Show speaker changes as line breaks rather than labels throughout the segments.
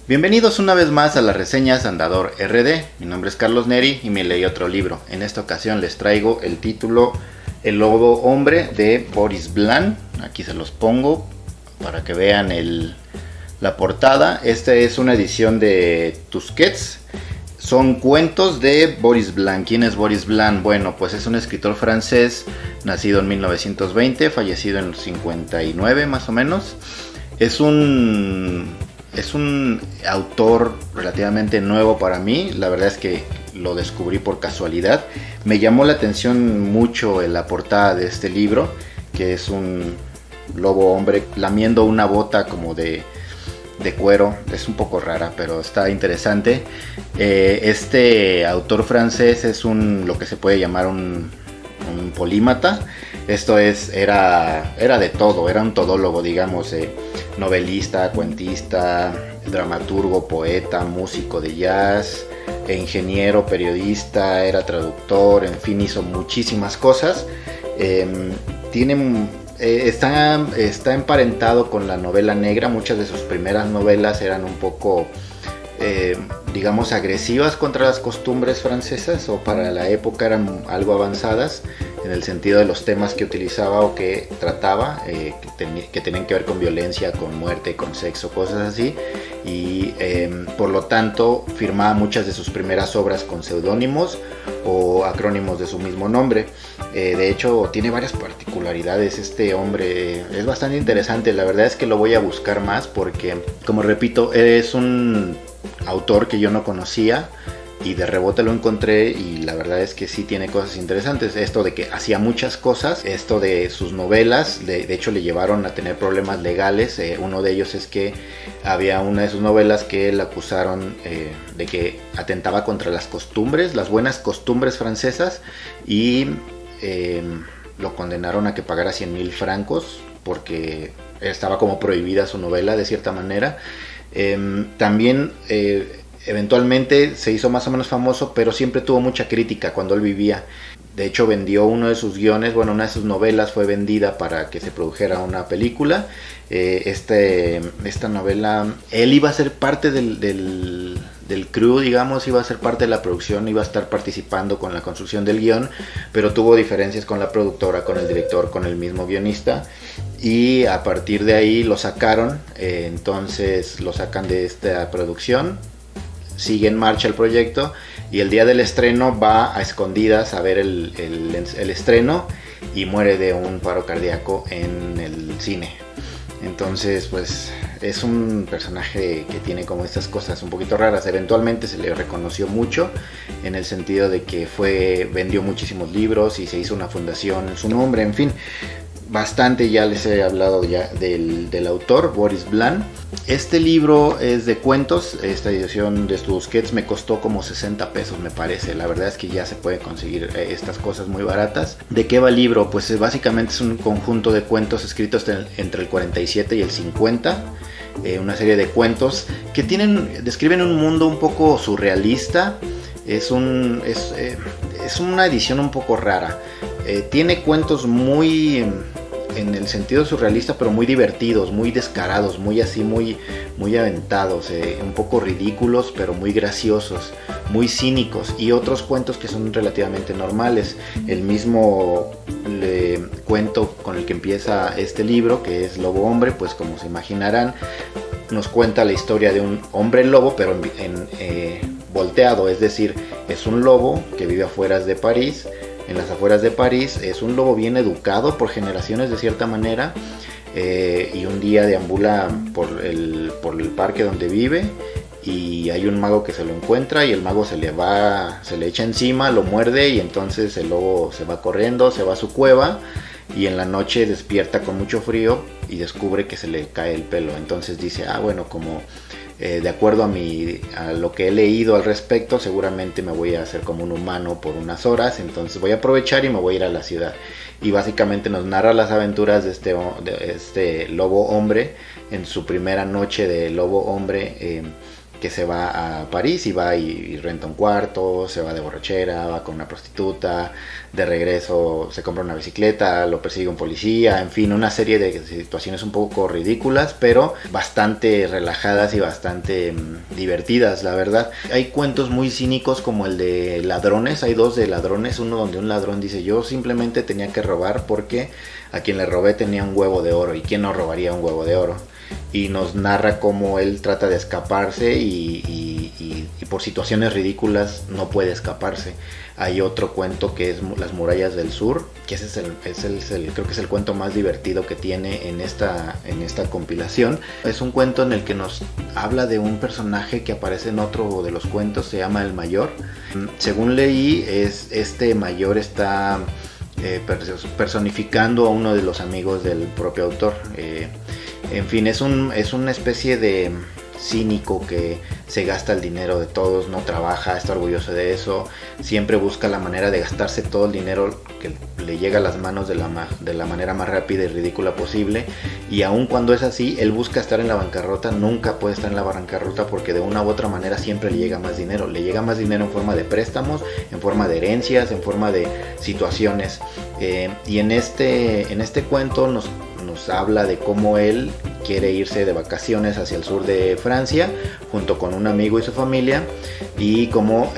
Bienvenidos una vez más a las reseñas Andador RD. Mi nombre es Carlos Neri y me leí otro libro. En esta ocasión les traigo el título El Lobo Hombre de Boris Vian. Aquí se los pongo para que vean la portada. Esta es una edición de Tusquets. Son cuentos de Boris Vian. ¿Quién es Boris Vian? Bueno, pues es un escritor francés nacido en 1920, fallecido en los 59 más o menos. Es un autor relativamente nuevo para mí. La verdad es que lo descubrí por casualidad. Me llamó la atención mucho en la portada de este libro, que es un lobo hombre lamiendo una bota como de cuero. Es un poco rara, pero está interesante. Este autor francés es lo que se puede llamar un polímata. Esto era de todo, era un todólogo, digamos, novelista, cuentista, dramaturgo, poeta, músico de jazz, ingeniero, periodista, era traductor, en fin, hizo muchísimas cosas. Está emparentado con la novela negra. Muchas de sus primeras novelas eran un poco, digamos, agresivas contra las costumbres francesas, o para la época eran algo avanzadas en el sentido de los temas que utilizaba o que trataba, que tenían que ver con violencia, con muerte, con sexo, cosas así. Y por lo tanto firmaba muchas de sus primeras obras con seudónimos o acrónimos de su mismo nombre. De hecho, tiene varias particularidades este hombre. Es bastante interesante. La verdad es que lo voy a buscar más porque, como repito, es un autor que yo no conocía y de rebote lo encontré, y la verdad es que sí tiene cosas interesantes. Esto de que hacía muchas cosas, esto de sus novelas, de hecho le llevaron a tener problemas legales. Uno de ellos es que había una de sus novelas que le acusaron de que atentaba contra las costumbres, las buenas costumbres francesas, y lo condenaron a que pagara 100,000 francos porque estaba como prohibida su novela de cierta manera. También eventualmente se hizo más o menos famoso, pero siempre tuvo mucha crítica cuando él vivía. De hecho, vendió uno de sus guiones, una de sus novelas fue vendida para que se produjera una película. Esta novela, él iba a ser parte del crew, digamos, iba a ser parte de la producción, iba a estar participando con la construcción del guión, pero tuvo diferencias con la productora, con el director, con el mismo guionista, y a partir de ahí lo sacaron. Entonces lo sacan de esta producción. Sigue en marcha el proyecto y el día del estreno va a escondidas a ver el estreno y muere de un paro cardíaco en el cine. Entonces, pues es un personaje que tiene como estas cosas un poquito raras. Eventualmente se le reconoció mucho en el sentido de que vendió muchísimos libros y se hizo una fundación en su nombre, en fin. Bastante ya les he hablado ya del autor, Boris Vian. Este libro es de cuentos. Esta edición de Tusquets me costó como 60 pesos, me parece. La verdad es que ya se puede conseguir estas cosas muy baratas. ¿De qué va el libro? Pues básicamente es un conjunto de cuentos escritos entre el 47 y el 50. Una serie de cuentos que describen un mundo un poco surrealista. Es una edición un poco rara. Tiene cuentos muy en el sentido surrealista, pero muy divertidos, muy descarados, muy aventados, un poco ridículos, pero muy graciosos, muy cínicos, y otros cuentos que son relativamente normales. El mismo cuento con el que empieza este libro, que es Lobo Hombre, pues como se imaginarán, nos cuenta la historia de un hombre lobo, pero volteado, es decir, es un lobo que vive afuera de París. En las afueras de París es un lobo bien educado por generaciones de cierta manera, y un día deambula por el parque donde vive y hay un mago que se lo encuentra y el mago se le echa encima, lo muerde, y entonces el lobo se va corriendo, se va a su cueva y en la noche despierta con mucho frío y descubre que se le cae el pelo. Entonces dice, como de acuerdo a lo que he leído al respecto, seguramente me voy a hacer como un humano por unas horas, entonces voy a aprovechar y me voy a ir a la ciudad. Y básicamente nos narra las aventuras de este lobo hombre en su primera noche de lobo hombre, que se va a París y va y renta un cuarto, se va de borrachera, va con una prostituta, de regreso se compra una bicicleta, lo persigue un policía, en fin, una serie de situaciones un poco ridículas, pero bastante relajadas y bastante divertidas, la verdad. Hay cuentos muy cínicos como el de ladrones, hay dos de ladrones, uno donde un ladrón dice: yo simplemente tenía que robar porque a quien le robé tenía un huevo de oro, y quién no robaría un huevo de oro. Y nos narra cómo él trata de escaparse y por situaciones ridículas no puede escaparse. Hay otro cuento que es Las murallas del sur, que ese creo que es el cuento más divertido que tiene en esta compilación. Es un cuento en el que nos habla de un personaje que aparece en otro de los cuentos, se llama El Mayor. Según leí, este Mayor está personificando a uno de los amigos del propio autor. En fin, es una especie de cínico que se gasta el dinero de todos, no trabaja, está orgulloso de eso, siempre busca la manera de gastarse todo el dinero que le llega a las manos de la manera más rápida y ridícula posible, y aun cuando es así, él busca estar en la bancarrota, nunca puede estar en la bancarrota porque de una u otra manera siempre le llega más dinero en forma de préstamos, en forma de herencias, en forma de situaciones, y en este cuento nos habla de cómo él quiere irse de vacaciones hacia el sur de Francia junto con un amigo y su familia, y cómo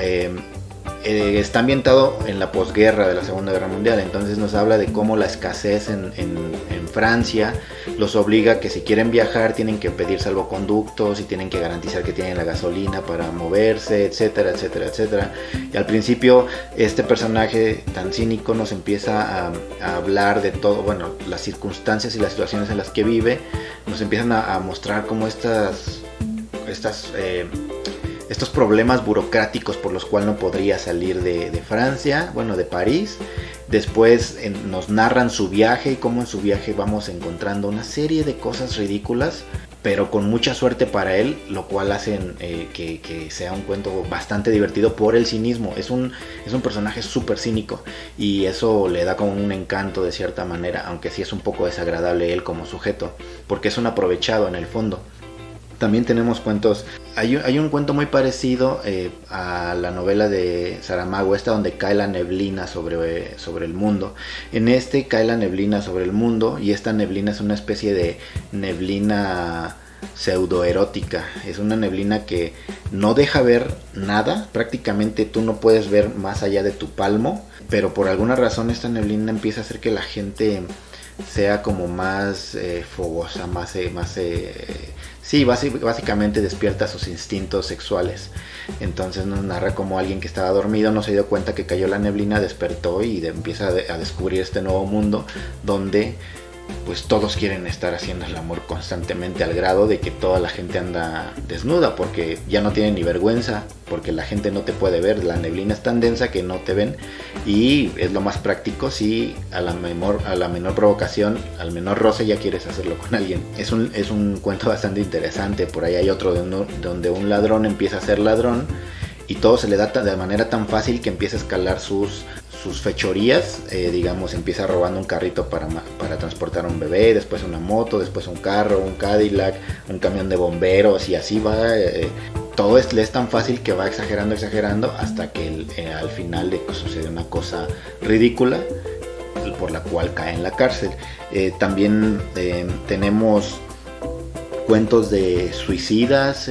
está ambientado en la posguerra de la Segunda Guerra Mundial. Entonces nos habla de cómo la escasez en Francia los obliga a que si quieren viajar tienen que pedir salvoconductos y tienen que garantizar que tienen la gasolina para moverse, etcétera, etcétera, etcétera. Y al principio este personaje tan cínico nos empieza a hablar de todo, bueno, las circunstancias y las situaciones en las que vive, nos empiezan a mostrar cómo estos problemas burocráticos por los cuales no podría salir de Francia, bueno, de París. Después nos narran su viaje y cómo en su viaje vamos encontrando una serie de cosas ridículas, pero con mucha suerte para él, lo cual hacen que sea un cuento bastante divertido por el cinismo. Es un personaje súper cínico y eso le da como un encanto de cierta manera, aunque sí es un poco desagradable él como sujeto, porque es un aprovechado en el fondo. También tenemos cuentos, hay un cuento muy parecido a la novela de Saramago, esta donde cae la neblina sobre el mundo. En este cae la neblina sobre el mundo y esta neblina es una especie de neblina pseudoerótica. Es una neblina que no deja ver nada, prácticamente tú no puedes ver más allá de tu palmo, pero por alguna razón esta neblina empieza a hacer que la gente sea como más fogosa, básicamente despierta sus instintos sexuales. Entonces nos narra como alguien que estaba dormido no se dio cuenta que cayó la neblina, despertó y empieza a descubrir este nuevo mundo donde pues todos quieren estar haciendo el amor constantemente, al grado de que toda la gente anda desnuda porque ya no tienen ni vergüenza, porque la gente no te puede ver, la neblina es tan densa que no te ven, y es lo más práctico si a la menor provocación, al menor roce ya quieres hacerlo con alguien. Es un cuento bastante interesante. Por ahí hay otro donde un ladrón empieza a ser ladrón y todo se le da de manera tan fácil que empieza a escalar sus fechorías, digamos, empieza robando un carrito para transportar a un bebé, después una moto, después un carro, un Cadillac, un camión de bomberos, y así va. Todo le es tan fácil que va exagerando hasta que al final le sucede una cosa ridícula por la cual cae en la cárcel. También tenemos cuentos de suicidas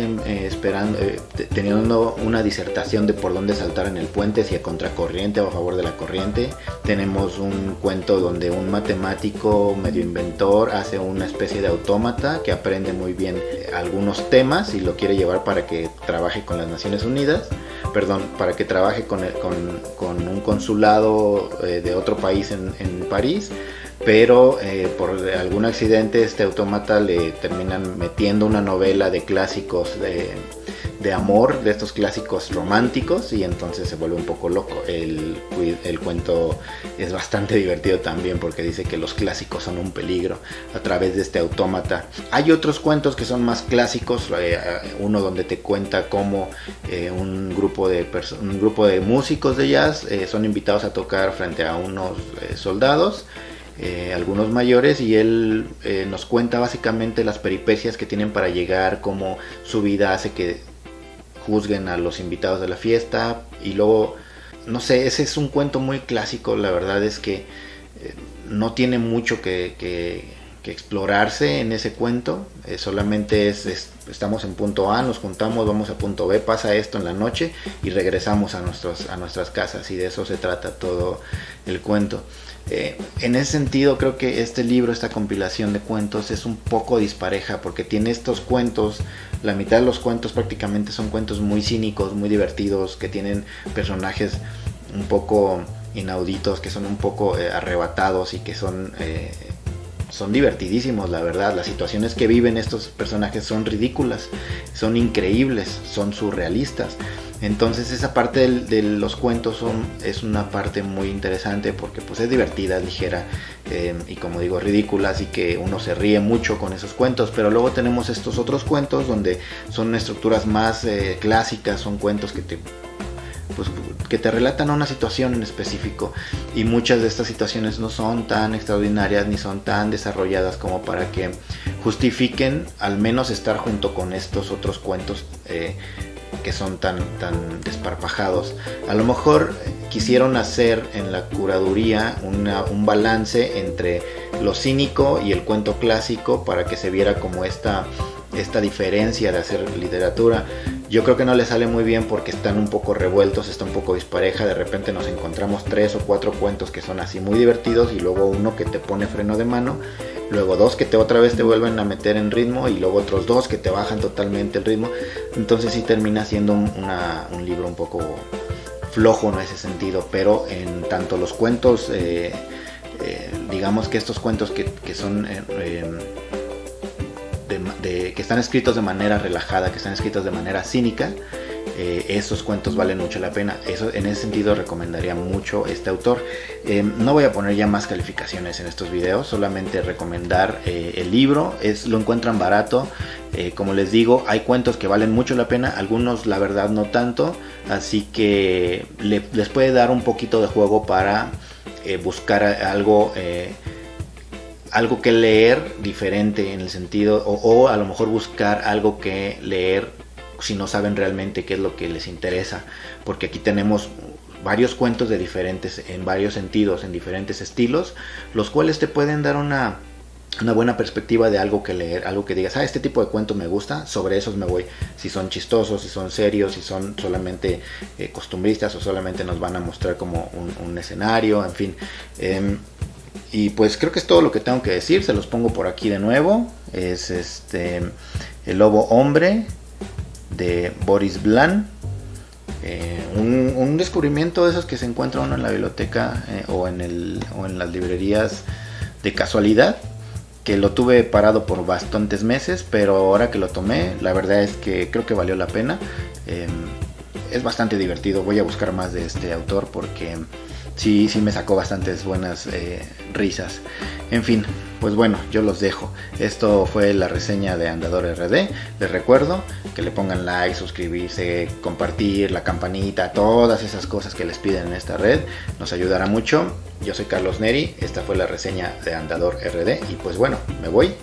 teniendo una disertación de por dónde saltar en el puente, si a contracorriente o a favor de la corriente. Tenemos un cuento donde un matemático medio inventor hace una especie de autómata que aprende muy bien algunos temas y lo quiere llevar para que trabaje con las Naciones Unidas, para que trabaje con un consulado de otro país en París. Pero por algún accidente este autómata le terminan metiendo una novela de clásicos de amor, de estos clásicos románticos, y entonces se vuelve un poco loco. El cuento es bastante divertido también porque dice que los clásicos son un peligro a través de este autómata. Hay otros cuentos que son más clásicos, uno donde te cuenta cómo un grupo de músicos de jazz son invitados a tocar frente a unos soldados, algunos mayores, y él nos cuenta básicamente las peripecias que tienen para llegar, cómo su vida hace que juzguen a los invitados de la fiesta. Y luego, no sé, ese es un cuento muy clásico. La verdad es que no tiene mucho que explorarse en ese cuento. Solamente estamos en punto A, nos juntamos, vamos a punto B, pasa esto en la noche y regresamos a nuestras casas, y de eso se trata todo el cuento. En ese sentido, creo que este libro, esta compilación de cuentos, es un poco dispareja, porque tiene estos cuentos, la mitad de los cuentos prácticamente son cuentos muy cínicos, muy divertidos, que tienen personajes un poco inauditos, que son un poco arrebatados y que son divertidísimos, la verdad. Las situaciones que viven estos personajes son ridículas, son increíbles, son surrealistas. Entonces esa parte de los cuentos es una parte muy interesante, porque pues es divertida, ligera, y como digo, ridícula, así que uno se ríe mucho con esos cuentos. Pero luego tenemos estos otros cuentos donde son estructuras más clásicas, son cuentos que te relatan una situación en específico, y muchas de estas situaciones no son tan extraordinarias ni son tan desarrolladas como para que justifiquen al menos estar junto con estos otros cuentos que son tan desparpajados. A lo mejor quisieron hacer en la curaduría un balance entre lo cínico y el cuento clásico, para que se viera como esta diferencia de hacer literatura. Yo creo que no le sale muy bien, porque están un poco revueltos, está un poco dispareja. De repente nos encontramos 3 o 4 cuentos que son así muy divertidos, y luego uno que te pone freno de mano, luego 2 que otra vez te vuelven a meter en ritmo, y luego otros 2 que te bajan totalmente el ritmo. Entonces sí termina siendo un libro un poco flojo en ese sentido. Pero en tanto los cuentos, digamos que estos cuentos que son que están escritos de manera relajada, que están escritos de manera cínica, esos cuentos valen mucho la pena. En ese sentido recomendaría mucho este autor. No voy a poner ya más calificaciones en estos videos, solamente recomendar el libro. Lo encuentran barato. Como les digo, hay cuentos que valen mucho la pena, algunos la verdad no tanto, así que les puede dar un poquito de juego para buscar algo que leer diferente, en el sentido, o a lo mejor buscar algo que leer si no saben realmente qué es lo que les interesa, porque aquí tenemos varios cuentos en varios sentidos, en diferentes estilos, los cuales te pueden dar una buena perspectiva de algo que leer, algo que digas, este tipo de cuento me gusta, sobre esos me voy. Si son chistosos, si son serios, si son solamente costumbristas, o solamente nos van a mostrar como un escenario, en fin. Y pues creo que es todo lo que tengo que decir. Se los pongo por aquí de nuevo. Es El Lobo Hombre, de Boris Vian. Un descubrimiento de esos que se encuentra uno en la biblioteca o en las librerías de casualidad, que lo tuve parado por bastantes meses, pero ahora que lo tomé, la verdad es que creo que valió la pena. Es bastante divertido. Voy a buscar más de este autor, porque sí me sacó bastantes buenas risas. En fin, pues bueno, yo los dejo. Esto fue la reseña de Andador RD. Les recuerdo que le pongan like, suscribirse, compartir, la campanita, todas esas cosas que les piden en esta red. Nos ayudará mucho. Yo soy Carlos Neri. Esta fue la reseña de Andador RD. Y pues bueno, me voy.